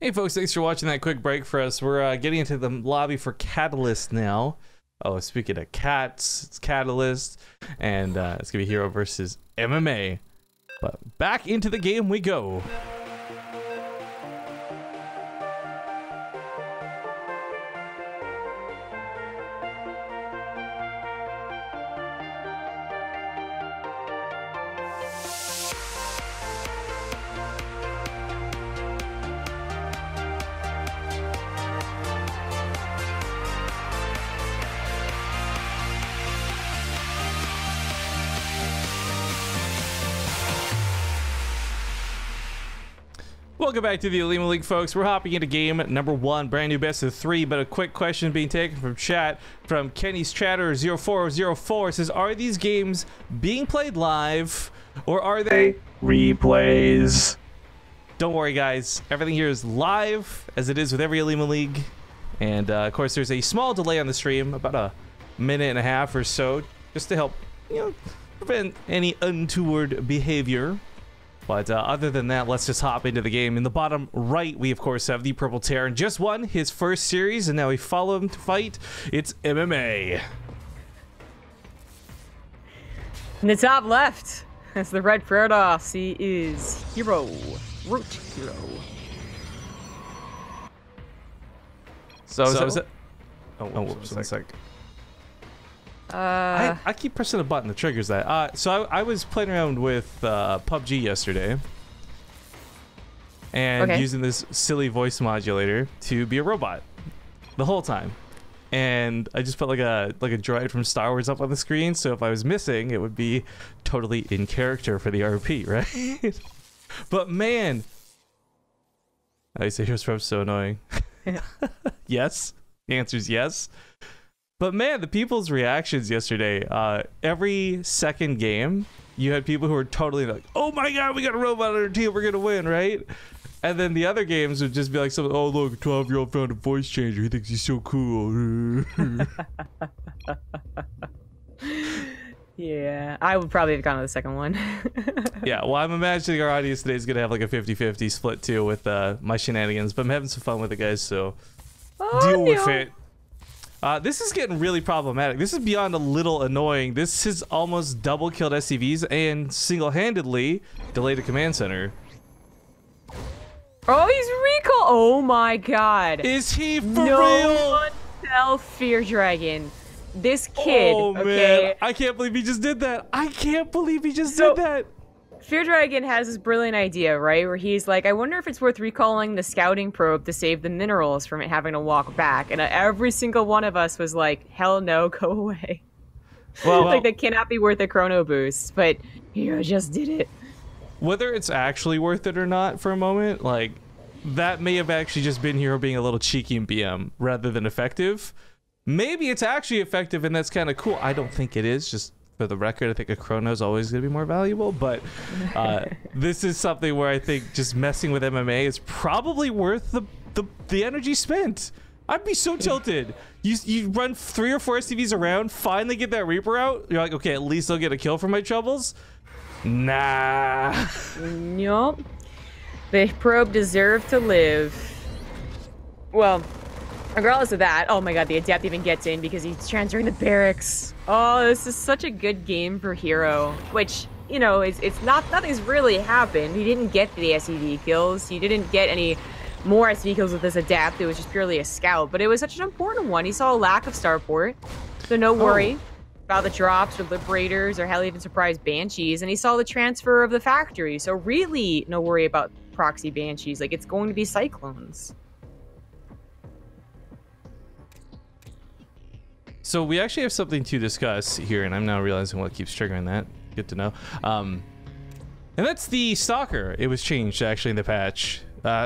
Hey folks, thanks for watching that quick break for us. We're getting into the lobby for Catalyst now. Oh, speaking of cats, it's Catalyst, and it's gonna be herO versus MMA. But back into the game we go. Welcome back to the Olimoleague, folks. We're hopping into game number 1, brand new best of 3, but a quick question being taken from chat from Kenny's Chatter 0404 says, are these games being played live or are they replays? Don't worry, guys. Everything here is live, as it is with every Olimoleague. And of course, there's a small delay on the stream, about a minute and a half or so, just to help, you know, prevent any untoward behavior. But other than that, let's just hop into the game. In the bottom right, we of course have the Purple Terran. Just won his first series, and now we follow him to fight. It's MMA. In the top left, that's the red Protoss. He is herO, root herO. So is it? Oh, whoops, one sec. I keep pressing a button that triggers that. So I was playing around with PUBG yesterday and using this silly voice modulator to be a robot the whole time, and I just put like a droid from Star Wars up on the screen, so if I was missing, it would be totally in character for the RP, right? But man, I say here's from so annoying. Yes, the answer is yes. But man, the people's reactions yesterday, every second game, you had people who were totally like, oh my god, we got a robot on our team, we're gonna win, right? And then the other games would just be like, something, oh look, a 12-year-old found a voice changer, he thinks he's so cool. Yeah, I would probably have gone to the second one. Yeah, well, I'm imagining our audience today is gonna have like a 50-50 split too with my shenanigans, but I'm having some fun with it, guys, so deal with it. This is getting really problematic. This is beyond a little annoying. This has almost double killed SCVs and single-handedly delayed a command center. Oh, he's recall. Oh my god. Is he for no real? One tell Fear Dragon. This kid, oh, okay? Man. I can't believe he just did that. I can't believe he just did that. Fear Dragon has this brilliant idea, right? Where he's like, I wonder if it's worth recalling the scouting probe to save the minerals from it having to walk back. And every single one of us was like, hell no, go away. Well, like, that cannot be worth a chrono boost. But herO just did it. Whether it's actually worth it or not for a moment, like, that may have actually just been herO being a little cheeky in BM rather than effective. Maybe it's actually effective and that's kind of cool. I don't think it is, just for the record. I think a chrono is always going to be more valuable, but this is something where I think just messing with MMA is probably worth the energy spent. I'd be so tilted. You run 3 or 4 SCVs around, finally get that Reaper out. You're like, okay, at least I'll get a kill for my troubles. Nah. Nope. The probe deserved to live. Well, regardless of that, oh my god, the Adept even gets in because he's transferring the barracks. Oh, this is such a good game for herO, which, you know, it's nothing's really happened. He didn't get the SCV kills. He didn't get any more SCV kills with this Adept. It was just purely a scout, but it was such an important one. He saw a lack of starport, so no worry about the drops or Liberators or hell, even surprise Banshees, and he saw the transfer of the factory, so really no worry about proxy Banshees. Like, it's going to be Cyclones. So we actually have something to discuss here, and I'm now realizing what keeps triggering that. Good to know. And that's the Stalker. It was changed, actually, in the patch.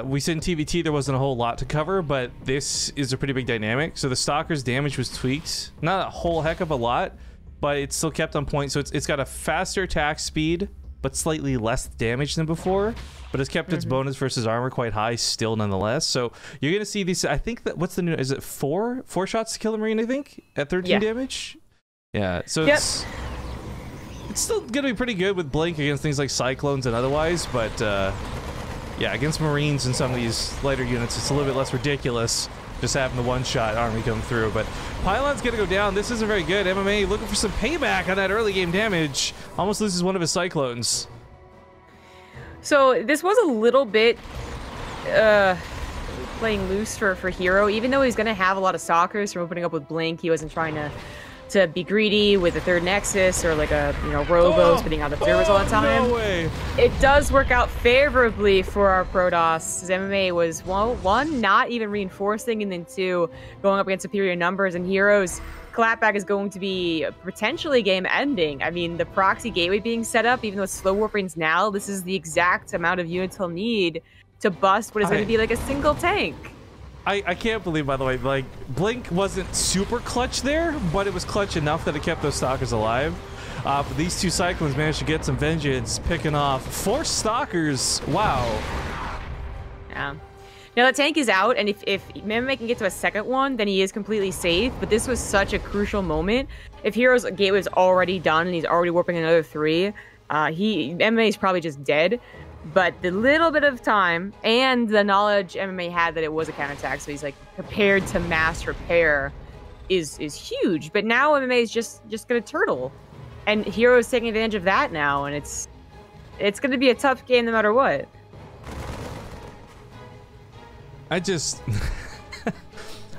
We said in PvT there wasn't a whole lot to cover, but this is a pretty big dynamic. So the Stalker's damage was tweaked. Not a whole heck of a lot, but it's still kept on point. So it's got a faster attack speed, but slightly less damage than before. But it's kept its bonus versus armor quite high still nonetheless. So you're going to see these, I think that, what's the new, is it 4 shots to kill a Marine, I think, at 13 damage? Yeah, so it's still going to be pretty good with Blink against things like Cyclones and otherwise, but yeah, against Marines and some of these later units, it's a little bit less ridiculous just having the one-shot army come through. But Pylon's gonna go down. This isn't very good. MMA looking for some payback on that early game damage. Almost loses one of his Cyclones. So this was a little bit playing loose for herO. Even though he's going to have a lot of stalkers from opening up with Blink, he wasn't trying to be greedy with a third Nexus or like a, you know, Robo spitting out observers all the time. No way. It does work out favorably for our Protoss. His MMA was, well, one, not even reinforcing, and then two, going up against superior numbers, and herO's clapback is going to be potentially game ending. I mean, the proxy gateway being set up, even though it's slow warpings now, this is the exact amount of units he'll need to bust what is going to be like a single tank. I can't believe, by the way, like, Blink wasn't super clutch there, but it was clutch enough that it kept those Stalkers alive. But these two Cyclones managed to get some vengeance, picking off 4 Stalkers. Wow. Yeah. Now that tank is out, and if MMA can get to a second one, then he is completely safe. But this was such a crucial moment. If herO's gateway is already done and he's already warping another 3, MMA is probably just dead. But the little bit of time and the knowledge MMA had that it was a counterattack, so he's like prepared to mass repair, is huge. But now MMA is just gonna turtle, and herO is taking advantage of that now, and it's gonna be a tough game no matter what. I just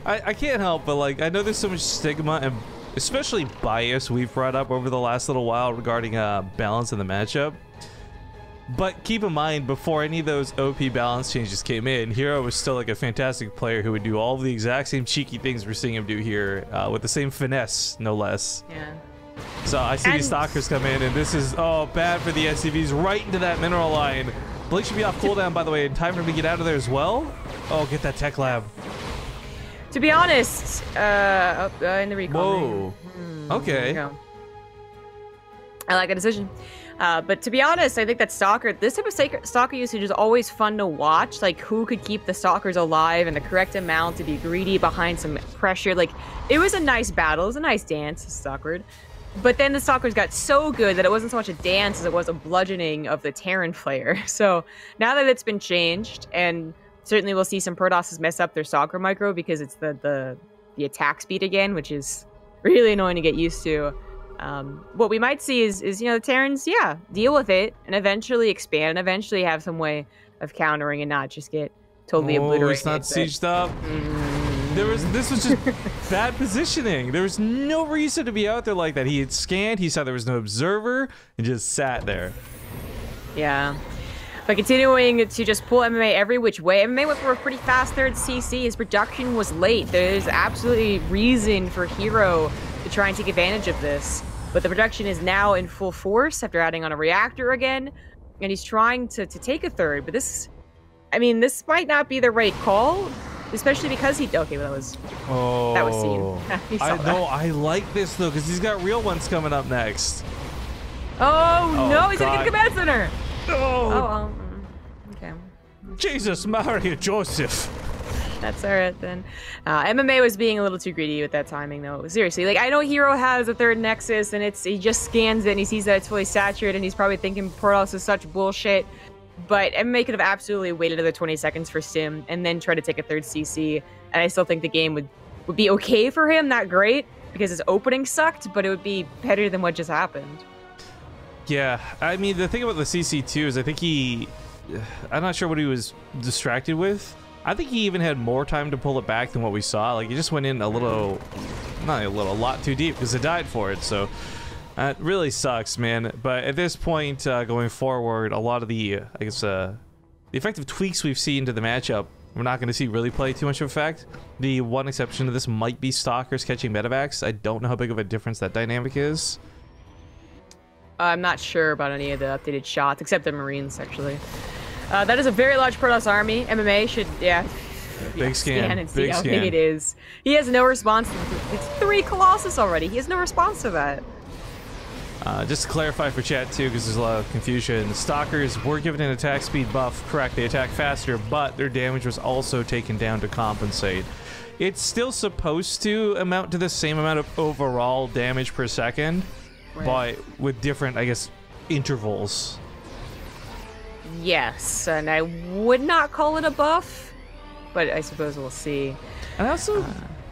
I can't help but, like, I know there's so much stigma and especially bias we've brought up over the last little while regarding balance in the matchup. But keep in mind, before any of those OP balance changes came in, herO was still like a fantastic player who would do all of the exact same cheeky things we're seeing him do here, with the same finesse, no less. Yeah. So I see these Stalkers come in, and this is, bad for the SCVs, right into that mineral line. Blink should be off cooldown, by the way, in time for him to get out of there as well. Oh, get that tech lab. To be honest, in the recall. Whoa. Okay. I like a decision. But to be honest, I think that this type of Stalker usage is always fun to watch. Like, who could keep the Stalkers alive in the correct amount to be greedy behind some pressure. Like, it was a nice battle. It was a nice dance, Stalkered. But then the Stalkers got so good that it wasn't so much a dance as it was a bludgeoning of the Terran player. So now that it's been changed, and certainly we'll see some Protosses mess up their Stalker micro because it's the attack speed again, which is really annoying to get used to. What we might see is you know, the Terrans, deal with it and eventually expand and eventually have some way of countering and not just get totally obliterated. It's not sieged up. This was just bad positioning. There was no reason to be out there like that. He had scanned, he saw there was no observer, and just sat there. Yeah. But continuing to just pull MMA every which way. MMA went for a pretty fast third CC. His production was late. There's absolutely reason for herO to try and take advantage of this. But the production is now in full force after adding on a reactor again. And he's trying to take a third. But this might not be the right call. Especially because okay, well, that was seen. I like this though, because he's got real ones coming up next. Oh no, he's gonna get the command center. No. Okay. Jesus, Maria Joseph. That's alright then. MMA was being a little too greedy with that timing though. Seriously, like, I know herO has a third Nexus and he just scans it and he sees that it's fully saturated and he's probably thinking Protoss is such bullshit. But MMA could have absolutely waited another 20 seconds for Stim and then try to take a third CC. And I still think the game would be okay for him, not great, because his opening sucked, but it would be better than what just happened. Yeah, I mean, the thing about the CC2 is I think I'm not sure what he was distracted with. I think he even had more time to pull it back than what we saw. Like, he just went in a lot too deep because it died for it, so... it really sucks, man. But at this point, going forward, a lot of the effective tweaks we've seen to the matchup, we're not going to see really play too much of effect. The one exception to this might be Stalkers catching medevacs. I don't know how big of a difference that dynamic is. I'm not sure about any of the updated shots, except the Marines, actually. That is a very large Protoss army. MMA should, big scan and see how big it is. He has no response. It's 3 Colossus already. He has no response to that. Just to clarify for chat too, because there's a lot of confusion, the Stalkers were given an attack speed buff, correct, they attack faster, but their damage was also taken down to compensate. It's still supposed to amount to the same amount of overall damage per second, but with different, I guess, intervals. Yes, and I would not call it a buff, but I suppose we'll see. And I also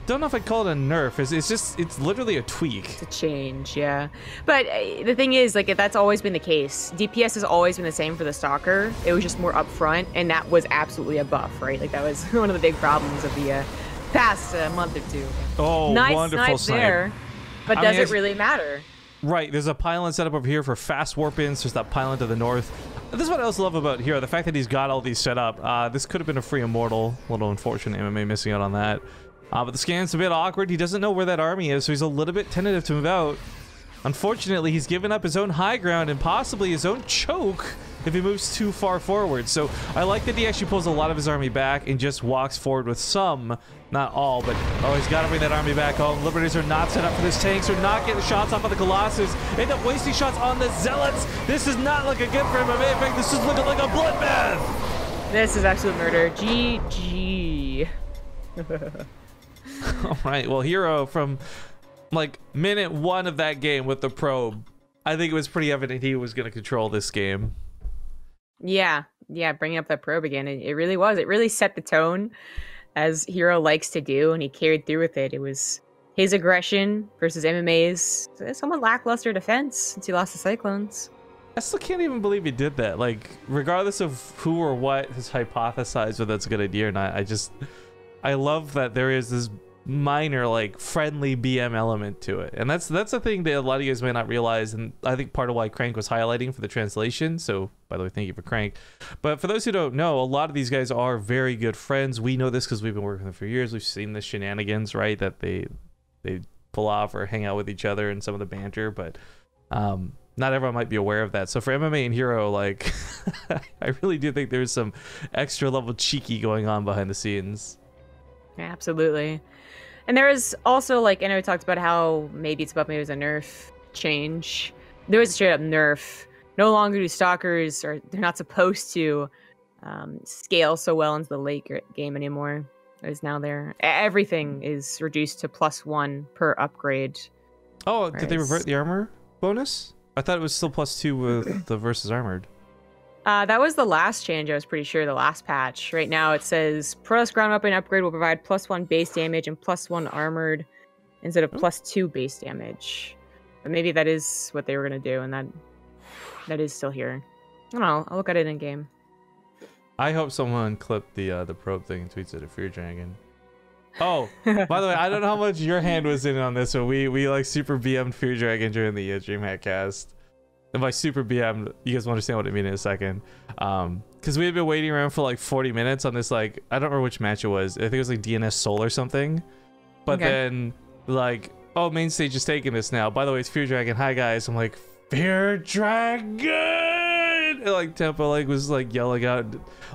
don't know if I'd call it a nerf. It's literally a tweak. It's a change, yeah. But the thing is, like, that's always been the case. DPS has always been the same for the Stalker. It was just more upfront, and that was absolutely a buff, right? Like, that was one of the big problems of the past month or two. Oh, nice wonderful snipe there, but does it really matter? Right, there's a pylon set up over here for fast warp-ins. There's that pylon to the north. This is what I also love about herO, the fact that he's got all these set up. This could have been a free immortal. A little unfortunate MMA missing out on that. But the scan's a bit awkward. He doesn't know where that army is, so he's a little bit tentative to move out. Unfortunately, he's given up his own high ground and possibly his own choke if he moves too far forward. So I like that he actually pulls a lot of his army back and just walks forward with some, not all, but oh, he's got to bring that army back home. Liberators are not set up for this. Tanks are not getting shots off of the Colossus. End up wasting shots on the Zealots. This is not looking good for MMA. In fact, this is looking like a bloodbath. This is absolute murder. GG. All right, well, herO from like minute 1 of that game with the probe, I think it was pretty evident he was going to control this game. Yeah, bringing up that probe again, it really was. It really set the tone, as herO likes to do, and he carried through with it. It was his aggression versus MMA's somewhat lackluster defense since he lost the Cyclones. I still can't even believe he did that. Like, regardless of who or what has hypothesized whether that's a good idea or not, I love that there is this minor, like, friendly BM element to it. And that's a thing that a lot of you guys may not realize, and I think part of why Crank was highlighting for the translation. So, by the way, thank you for Crank. But for those who don't know, a lot of these guys are very good friends. We know this because we've been working with them for years. We've seen the shenanigans, right, that they pull off or hang out with each other and some of the banter, but not everyone might be aware of that. So for MMA and herO, like, I really do think there's some extra level cheeky going on behind the scenes. Yeah, absolutely. And there is also, like, I know we talked about how maybe it's about maybe it was a nerf change. There was a straight up nerf. No longer do Stalkers, or they're not supposed to scale so well into the late game anymore. As now everything is reduced to +1 per upgrade. Oh, did they revert the armor bonus? I thought it was still +2 with the versus armored. That was the last change, I was pretty sure, the last patch. Right now it says Protoss ground weapon upgrade will provide +1 base damage and +1 armored instead of +2 base damage. But maybe that is what they were going to do, and that is still here. I don't know, I'll look at it in game. I hope someone clipped the probe thing and tweets it at Fear Dragon. Oh, by the way, I don't know how much your hand was in on this, but we like super BM'd Fear Dragon during the DreamHack cast. And by super BM, you guys will understand what I mean in a second. Because we had been waiting around for like 40 minutes on this, like, I don't remember which match it was. I think it was like DNS Soul or something. But then, like, oh, main stage is taking this now. By the way, it's Fear Dragon. Hi, guys. I'm like, Fear Dragon! And, like, Tempo, like, was, like, yelling out,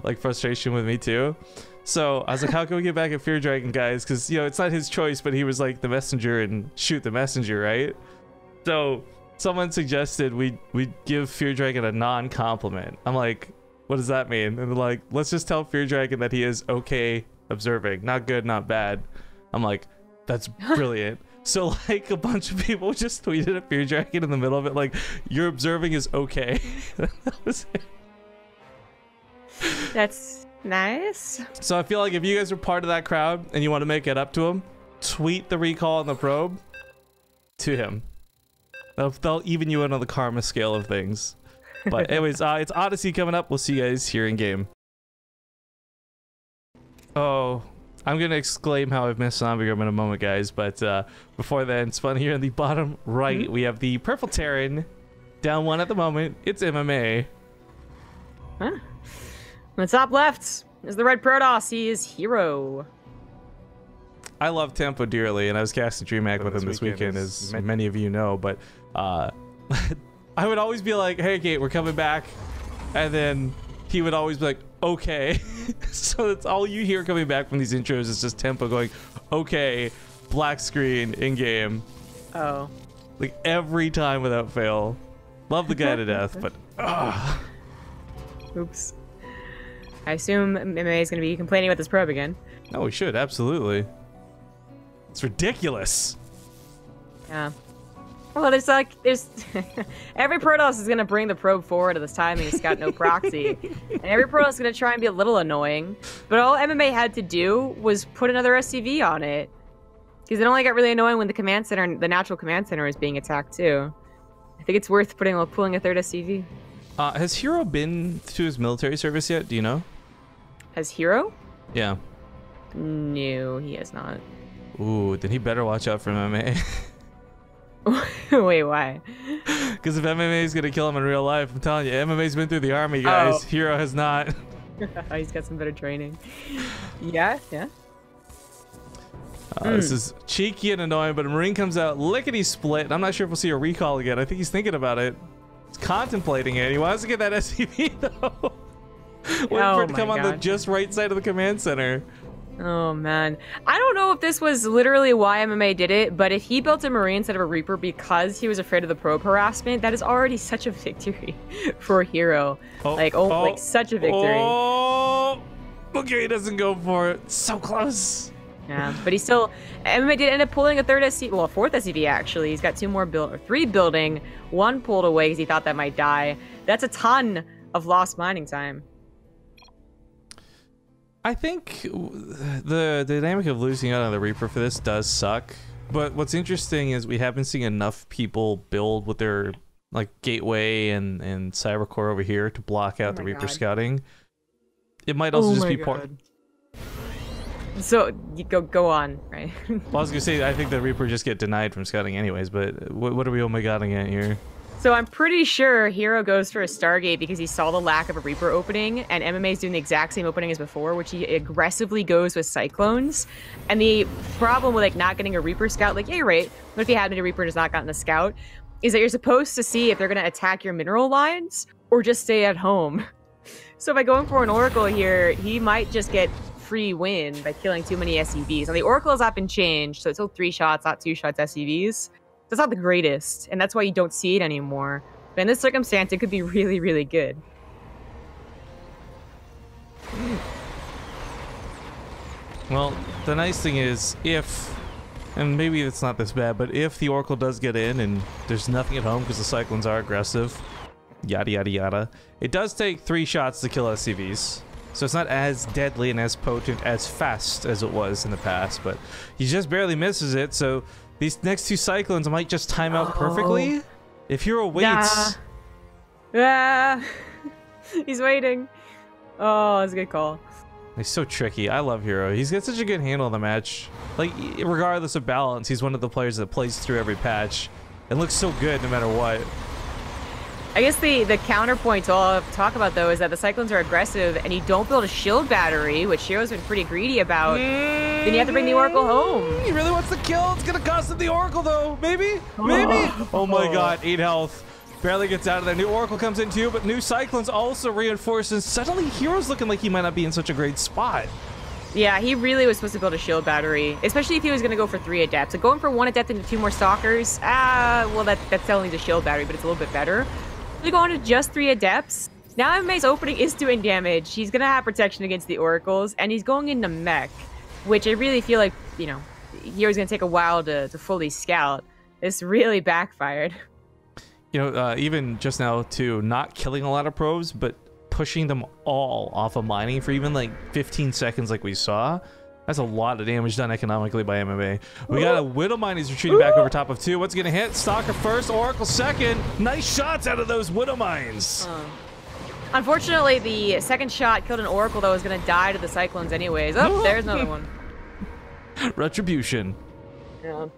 like, frustration with me, too. So I was like, how can we get back at Fear Dragon, guys? Because, you know, it's not his choice, but he was, like, the messenger and shoot the messenger, right? So someone suggested we give Fear Dragon a non-compliment. I'm like, what does that mean? And they're like, let's just tell Fear Dragon that he is okay observing, not good, not bad. I'm like, that's brilliant. So like a bunch of people just tweeted at Fear Dragon in the middle of it, like, your observing is okay. That was it. That's nice. So I feel like if you guys are part of that crowd and you want to make it up to him, tweet the recall on the probe to him. They'll even you in on the karma scale of things. But anyways, it's Odyssey coming up. We'll see you guys here in game. Oh, I'm gonna exclaim how I've missed Zombie Room in a moment, guys. But before then, it's fun here in the bottom right. We have the Purple Terran down 1 at the moment. It's MMA. Huh? On the top left is the Red Protoss. He is herO. I love Tempo dearly, and I was casting DreamHack with him this weekend, as many of you know. But I would always be like, hey, Kate, we're coming back. And then he would always be like, okay. So that's all you hear coming back from these intros is just Tempo going, okay, black screen in game. Oh. Like every time without fail. Love the guy to death, but oops. I assume MMA is going to be complaining about this probe again. No, we should, absolutely. It's ridiculous. Yeah. Well, there's every Protoss is gonna bring the probe forward at this timing. It's got no proxy, and every Protoss is gonna try and be a little annoying. But all MMA had to do was put another SCV on it, because it only got really annoying when the command center, the natural command center, is being attacked too. I think it's worth pulling a third SCV. Has herO been to his military service yet? Do you know? Has herO? Yeah. No, he has not. Ooh, then he better watch out for MMA. Wait, why? Because if MMA is gonna kill him in real life, I'm telling you, MMA's been through the army, guys. Oh. herO has not. He's got some better training. Yeah. This is cheeky and annoying, but a Marine comes out lickety split. I'm not sure if we'll see a recall again. I think he's thinking about it. He's contemplating it. He wants to get that SCV though. Waiting for it to come on the just right side of the command center. Oh man, I don't know if this was literally why MMA did it, but if he built a Marine instead of a Reaper because he was afraid of the probe harassment, that is already such a victory for herO. Like such a victory. Oh, okay, he doesn't go for it. So close. Yeah, but he still, MMA did end up pulling a third SCV, well, a fourth SCV actually. He's got three building, one pulled away because he thought that might die. That's a ton of lost mining time. I think the dynamic of losing out on the Reaper for this does suck. But what's interesting is we haven't seen enough people build with their like gateway and cybercore over here to block out the Reaper scouting. It might also just be part. So you go on, right? Well, I was gonna say I think the Reaper just get denied from scouting anyways. But what are we oh-my-godding at here? So I'm pretty sure herO goes for a Stargate because he saw the lack of a Reaper opening, and MMA is doing the exact same opening as before, which he aggressively goes with Cyclones. And the problem with like not getting a Reaper scout, like yeah, you're right, but if you had a Reaper and has not gotten a scout, is that you're supposed to see if they're gonna attack your mineral lines or just stay at home. So by going for an Oracle here, he might just get free win by killing too many SCVs. Now the Oracle has not been changed, so it's still 3 shots, not 2 shots SCVs. That's not the greatest, and that's why you don't see it anymore. But in this circumstance, it could be really, really good. Well, the nice thing is, if, and maybe it's not this bad, but if the Oracle does get in and there's nothing at home because the Cyclones are aggressive, yada yada yada, it does take 3 shots to kill SCVs. So it's not as deadly and as potent, as fast as it was in the past, but he just barely misses it, so these next 2 Cyclones might just time out perfectly. If herO waits... He's waiting. Oh, that's a good call. He's so tricky. I love herO. He's got such a good handle on the match. Like, regardless of balance, he's one of the players that plays through every patch and looks so good no matter what. I guess the counterpoint to all I'll talk about, though, is that the Cyclones are aggressive, and you don't build a shield battery, which herO's been pretty greedy about, then you have to bring the Oracle home. He really wants to kill. It's going to cost him the Oracle, though. Maybe? Maybe? Oh, my God. 8 health. Barely gets out of there. New Oracle comes in, too, but new Cyclones also reinforces. Suddenly, herO's looking like he might not be in such a great spot. Yeah, he really was supposed to build a shield battery, especially if he was going to go for 3 Adepts. Like, going for 1 Adept into 2 more Stalkers, well, that's only the shield battery, but it's a little bit better. Going to just 3 Adepts. Now MMA's opening is doing damage. He's gonna have protection against the Oracles, and he's going into mech, which I really feel like, you know, hero's gonna take a while to fully scout. This really backfired. You know, even just now too, not killing a lot of probes, but pushing them all off of mining for even like 15 seconds like we saw. That's a lot of damage done economically by MMA. We got a Widow Mine. He's retreating back over top of 2. What's going to hit? Stalker first, Oracle second. Nice shots out of those Widow Mines. Unfortunately, the second shot killed an Oracle that was going to die to the Cyclones anyways. Oh, there's another one. Retribution. Yeah.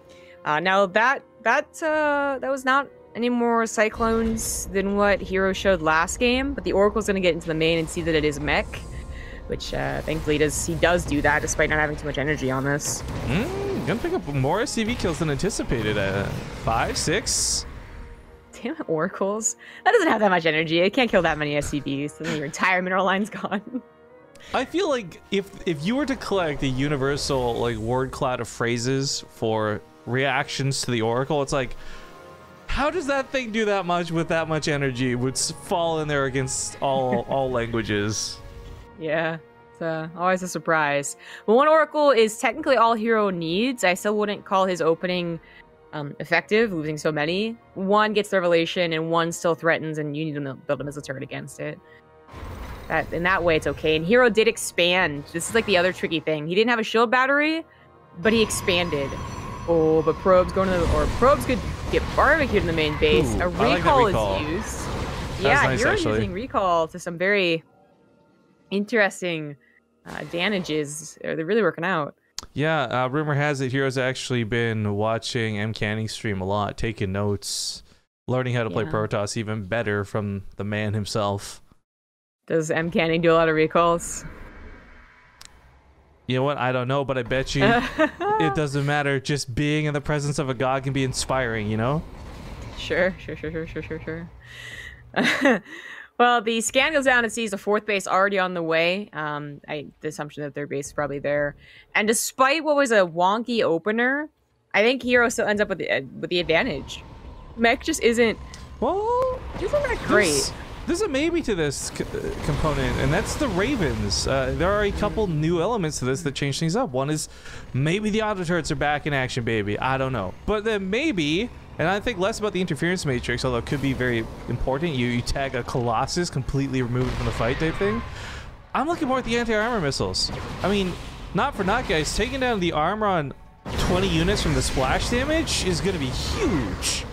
Now that was not any more Cyclones than what herO showed last game, but the Oracle's going to get into the main and see that it is mech. Which, thankfully, he does do that despite not having too much energy on this. Gonna pick up more SCV kills than anticipated. 5, 6. Damn it, Oracles. That doesn't have that much energy. It can't kill that many SCVs. Then your entire mineral line's gone. I feel like if you were to collect a universal like word cloud of phrases for reactions to the Oracle, it's like, how does that thing do that much with that much energy? Would fall in there against all languages. Yeah, it's always a surprise. But one Oracle is technically all herO needs. I still wouldn't call his opening effective, losing so many. One gets the revelation, and one still threatens, and you need to build a missile turret against it. In that way, it's okay. And herO did expand. This is like the other tricky thing. He didn't have a shield battery, but he expanded. Oh, but probes probes could get barbecued in the main base. Ooh, a recall, like recall is used. That's Yeah, nice, you're actually. using recall to some very interesting advantages. They're really working out. Yeah, rumor has it herO's actually been watching MCanny stream a lot, taking notes, learning how to play Protoss even better from the man himself. Does MCanny do a lot of recalls? You know what? I don't know, but I bet you it doesn't matter. Just being in the presence of a god can be inspiring, you know? Sure. Well, the scan goes down and sees the 4th base already on the way. The assumption that their base is probably there. And despite what was a wonky opener, I think herO still ends up with the advantage. Mech just isn't that great. There's a maybe to this component, and that's the Ravens. There are a couple new elements to this that change things up. One is maybe the auto turrets are back in action, baby. I don't know. But then maybe, and I think less about the interference matrix, although it could be very important, you tag a Colossus completely removed from the fight type thing. I'm looking more at the anti-armor missiles. I mean, not for naught, guys. Taking down the armor on 20 units from the splash damage is going to be huge.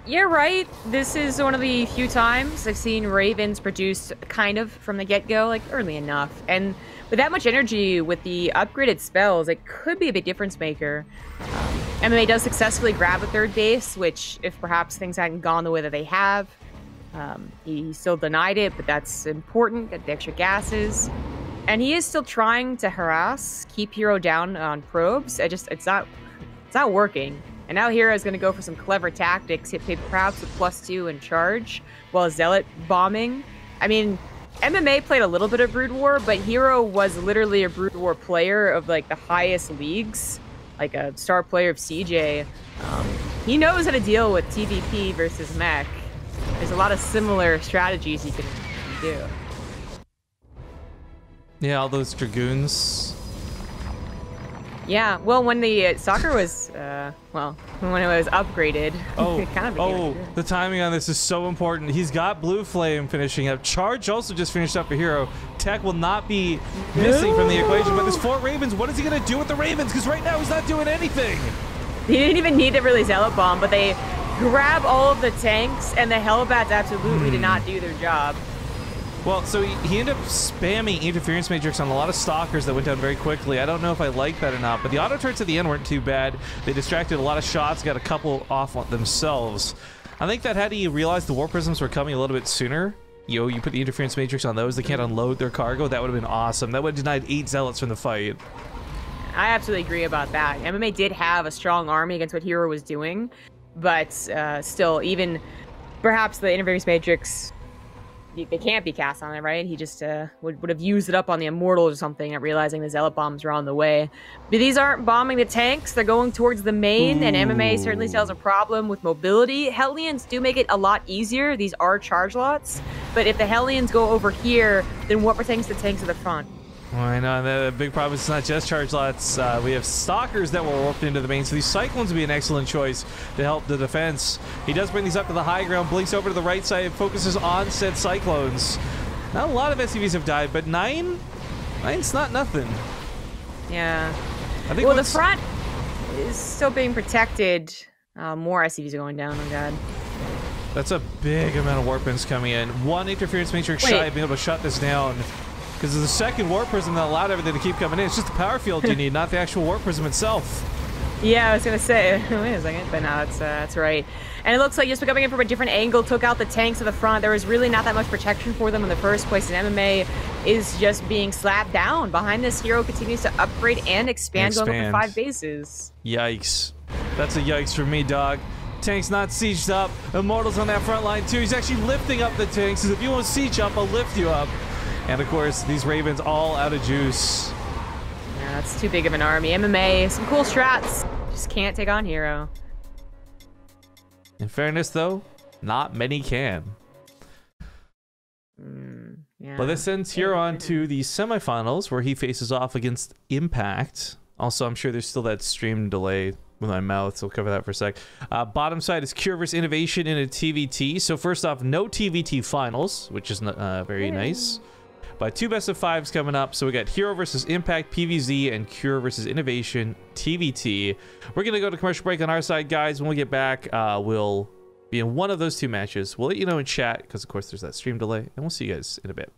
You're right. This is one of the few times I've seen Ravens produced kind of from the get-go, like early enough. And with that much energy, with the upgraded spells, it could be a big difference maker. MMA does successfully grab a 3rd base, which if perhaps things hadn't gone the way that they have, he still denied it, but that's important, get the extra gases. And he is still trying to harass, keep herO down on probes. It's not working. And now herO is going to go for some clever tactics, hit perhaps with +2 and charge, while Zealot bombing. I mean, MMA played a little bit of Brood War, but herO was literally a Brood War player of like the highest leagues, like a star player of CJ. He knows how to deal with TVP versus mech. There's a lot of similar strategies he can do. Yeah, all those Dragoons. Yeah, well, when the soccer was, when it was upgraded, it kind of became the timing on this is so important. He's got Blue Flame finishing up. Charge also just finished up for herO. Tech will not be missing from the equation, but this 4 Ravens, what is he going to do with the Ravens? Because right now he's not doing anything. He didn't even need to really Zealot bomb, but they grab all of the tanks, and the Hellbats absolutely did not do their job. Well, so he ended up spamming interference matrix on a lot of stalkers that went down very quickly. I don't know if I like that or not, but the auto turrets at the end weren't too bad. They distracted a lot of shots, got a couple off on themselves. I think that had he realized the War Prisms were coming a little bit sooner, you put the interference matrix on those, they can't unload their cargo, that would have been awesome. That would have denied 8 Zealots from the fight. I absolutely agree about that. MMA did have a strong army against what herO was doing, but still, even perhaps the interference matrix, they can't be cast on it, right? He just would have used it up on the Immortals or something, not realizing the Zealot bombs are on the way. But these aren't bombing the tanks, they're going towards the main, and MMA certainly still has a problem with mobility. Hellions do make it a lot easier. These are charge lots, but if the Hellions go over here, then what protects the tanks at the front? Well, I know, the big problem is it's not just charge lots. We have stalkers that were warped into the main, so these Cyclones would be an excellent choice to help the defense. He does bring these up to the high ground, blinks over to the right side, focuses on said Cyclones. Not a lot of SCVs have died, but 9's not nothing. Yeah. I think the front is still being protected. More SCVs are going down, oh god. That's a big amount of warpins coming in. One interference matrix shy of being able to shut this down. Because there's a second Warp Prism that allowed everything to keep coming in. It's just the power field you need, not the actual Warp Prism itself. Yeah, I was going to say, wait a second, but no, that's right. And it looks like just coming in from a different angle, took out the tanks at the front. There was really not that much protection for them in the first place, and MMA is just being slapped down. Behind this, herO continues to upgrade and expand. Going up to 5 bases. Yikes. That's a yikes for me, dog. Tank's not sieged up. Immortals on that front line, too. He's actually lifting up the tanks. Because if you want to siege up, I'll lift you up. And of course, these Ravens all out of juice. Yeah, that's too big of an army. MMA, some cool strats. Just can't take on herO. In fairness, though, not many can. Yeah. But this sends herO on to the semifinals, where he faces off against Impact. Also, I'm sure there's still that stream delay with my mouth, so we'll cover that for a sec. Bottom side is Cure versus Innovation in a TvT. So first off, no TvT finals, which is very nice. But 2 best-of-5s coming up. So we got herO versus Impact PvZ and Cure versus Innovation TvT. We're going to go to commercial break on our side, guys. When we get back, we'll be in one of those 2 matches. We'll let you know in chat because, of course, there's that stream delay. And we'll see you guys in a bit.